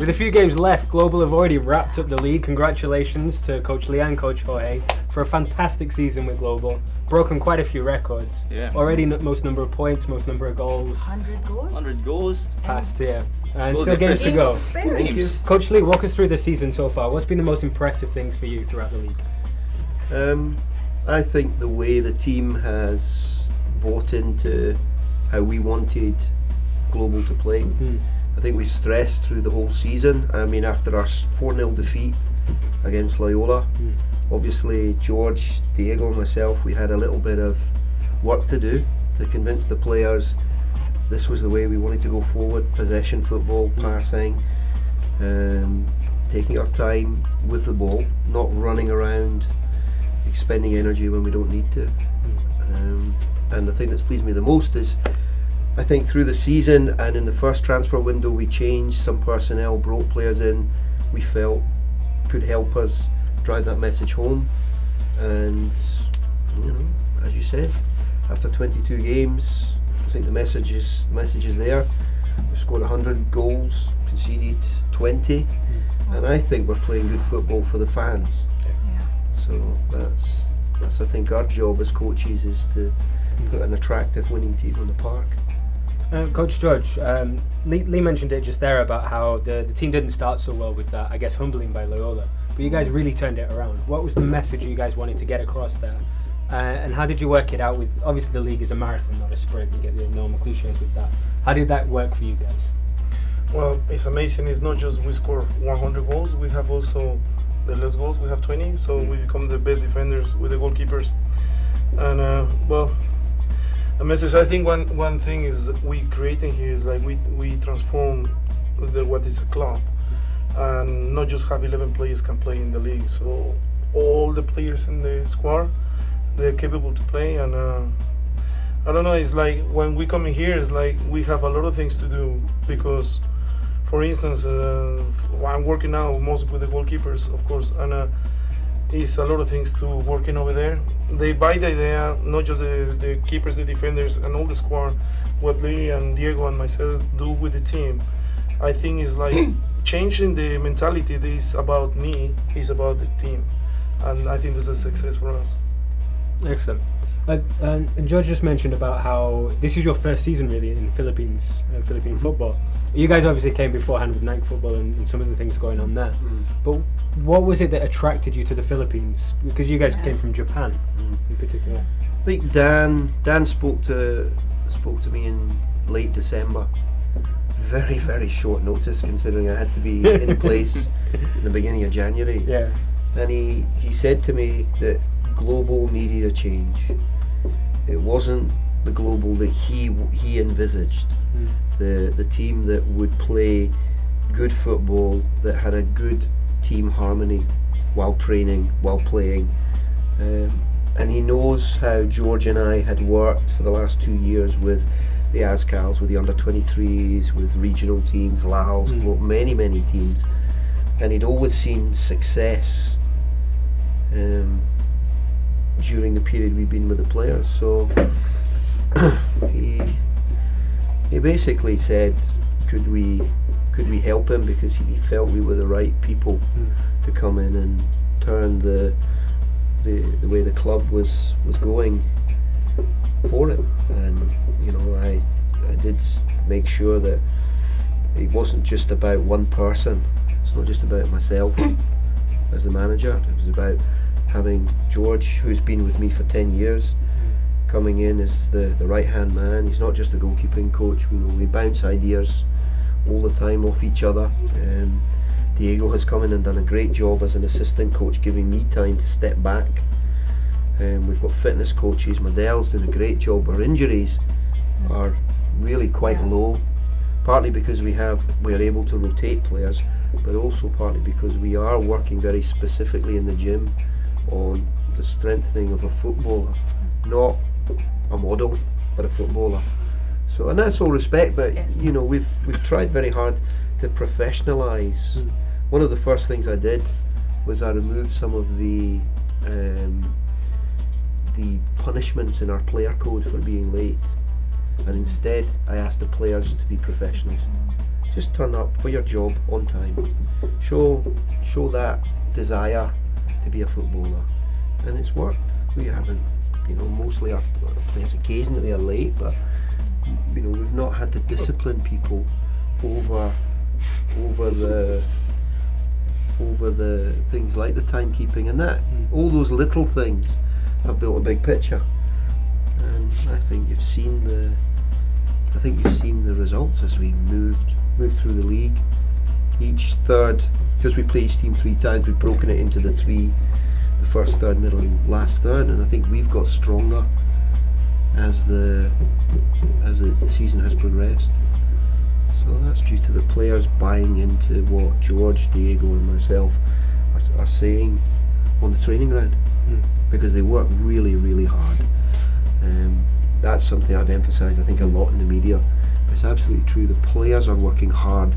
with a few games left, Global have already wrapped up the league. Congratulations to Coach Lee and Coach Jorge for a fantastic season with Global. Broken quite a few records. Yeah. Already most number of points, most number of goals. 100 goals? 100 goals. Past, yeah. And Goal still games to go. Thank you. Coach Lee, walk us through the season so far. What's been the most impressive things for you throughout the league? I think the way the team has bought into how we wanted Global to play. I think we stressed through the whole season. I mean, after our 4-0 defeat against Loyola, obviously George, Diego and myself, we had a little bit of work to do to convince the players this was the way we wanted to go forward. Possession football, passing, taking our time with the ball, not running around expending energy when we don't need to. And the thing that's pleased me the most is I think through the season and in the first transfer window we changed some personnel, brought players in we felt could help us drive that message home. And you know, as you said, after 22 games, I think the message is there. We've scored 100 goals, conceded 20, and I think we're playing good football for the fans. So that's I think our job as coaches is to put an attractive winning team on the park. Coach George, Lee mentioned it just there about how the team didn't start so well with that, I guess, humbling by Loyola, but you guys really turned it around. What was the message you guys wanted to get across there? And how did you work it out with, obviously the league is a marathon, not a sprint, you get the normal cliches with that. How did that work for you guys? Well, it's amazing. It's not just we score 100 goals, we have also the less goals, we have 20, so we become the best defenders with the goalkeepers. And well, the message, I think one thing is that we creating here is like we transform what is a club, and not just have 11 players can play in the league. So all the players in the squad, they're capable to play. And I don't know, it's like when we come in here, it's like we have a lot of things to do, because for instance, I'm working now mostly with the goalkeepers, of course, and it's a lot of things to working over there. They buy the idea, not just the keepers, the defenders, and all the squad, what Lee and Diego and myself do with the team. I think it's like changing the mentality that is about me, is about the team. And I think this is a success for us. Excellent. And George just mentioned about how this is your first season really in Philippine football. You guys obviously came beforehand with night football and some of the things going on there. But what was it that attracted you to the Philippines? Because you guys came from Japan in particular. I think Dan spoke to me in late December. Very, very short notice considering I had to be in place in the beginning of January. Yeah. And he said to me that Global needed a change. It wasn't the Global that he envisaged. The team that would play good football, that had a good team harmony while training, while playing. And he knows how George and I had worked for the last 2 years with the ASCALs, with the under-23s, with regional teams, Laos, many teams. And he'd always seen success during the period we've been with the players. So he basically said, could we help him, because he felt we were the right people to come in and turn the way the club was going for him. And you know, I did make sure that it wasn't just about one person. It's not just about myself as the manager. It was about having George, who's been with me for 10 years, coming in as the right-hand man. He's not just a goalkeeping coach. We bounce ideas all the time off each other. Diego has come in and done a great job as an assistant coach, giving me time to step back. We've got fitness coaches. Madel's doing a great job. Our injuries are really quite low, partly because we are able to rotate players, but also partly because we are working very specifically in the gym on the strengthening of a footballer, not a model, but a footballer. So, and that's all respect, but you know, we've tried very hard to professionalise. One of the first things I did was I removed some of the punishments in our player code for being late, and instead I asked the players to be professionals, just turn up for your job on time. Show that desire to be a footballer, and it's worked. We haven't, mostly our players occasionally are late, but we've not had to discipline people over the things like the timekeeping and that. All those little things have built a big picture, and I think you've seen the results as we moved through the league. Each third, because we play each team 3 times, we've broken it into the first third, middle and last third, and I think we've got stronger as the season has progressed. So that's due to the players buying into what George, Diego and myself are saying on the training ground, because they work really, really hard. That's something I've emphasised, I think, a lot in the media. It's absolutely true. The players are working hard,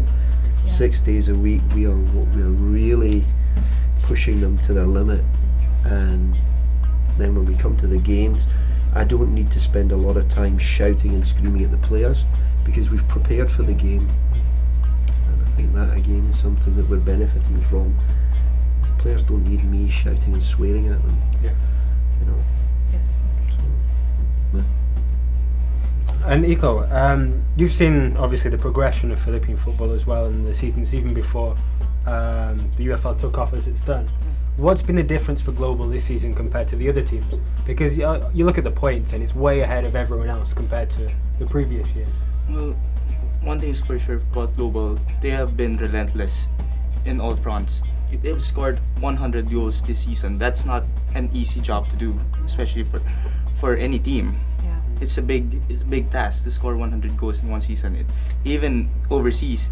6 days a week. We are really pushing them to their limit, and then when we come to the games, I don't need to spend a lot of time shouting and screaming at the players, because we've prepared for the game. And I think that again is something that we're benefiting from. The players don't need me shouting and swearing at them. Yeah. Yes. So, yeah. And Iko, you've seen obviously the progression of Philippine football as well in the seasons even before the UFL took off as it's done. What's been the difference for Global this season compared to the other teams? Because you look at the points and it's way ahead of everyone else compared to the previous years. Well, one thing is for sure about Global, they have been relentless in all fronts. They've scored 100 goals this season. That's not an easy job to do, especially for any team. It's a big task to score 100 goals in one season. Even overseas,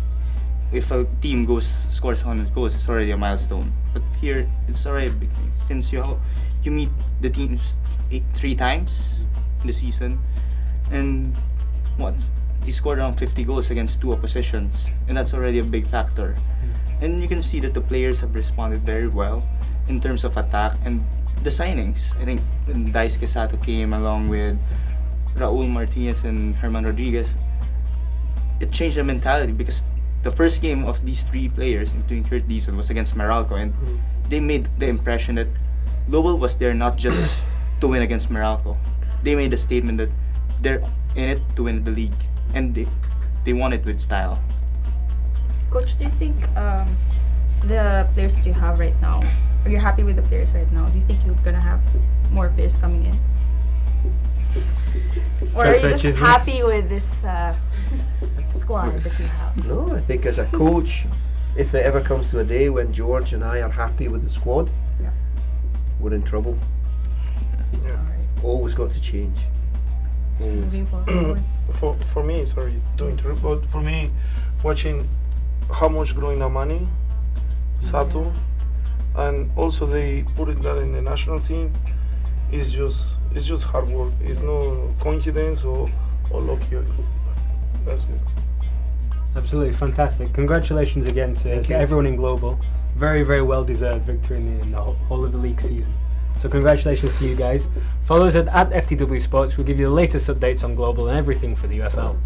if a team scores 100 goals, it's already a milestone. But here, it's already a big thing. Since you meet the teams 3 times in the season, and he scored around 50 goals against 2 oppositions, and that's already a big factor. And you can see that the players have responded very well in terms of attack and the signings. I think when Dice Quesato came along with Raul Martinez and Herman Rodriguez, it changed the mentality, because the first game of these 3 players, including Kurt Dizon, was against Meralco, and they made the impression that Global was there not just to win against Meralco. They made a statement that they're in it to win the league, and they won it with style. Coach, do you think the players that you have right now, are you happy with the players right now? Do you think you're gonna have more players coming in? Or are you just happy with this squad that you have? No, I think as a coach, if it ever comes to a day when George and I are happy with the squad, we're in trouble. Always got to change. Moving forward. For me, sorry to interrupt, but for me, watching how much growing money, Sato, and also they put that in the national team, it's just hard work. It's no coincidence or lucky. That's good. Absolutely fantastic. Congratulations again to everyone in Global. Very, very well deserved victory in the whole of the league season. So congratulations to you guys. Follow us at FTW Sports. We'll give you the latest updates on Global and everything for the UFL.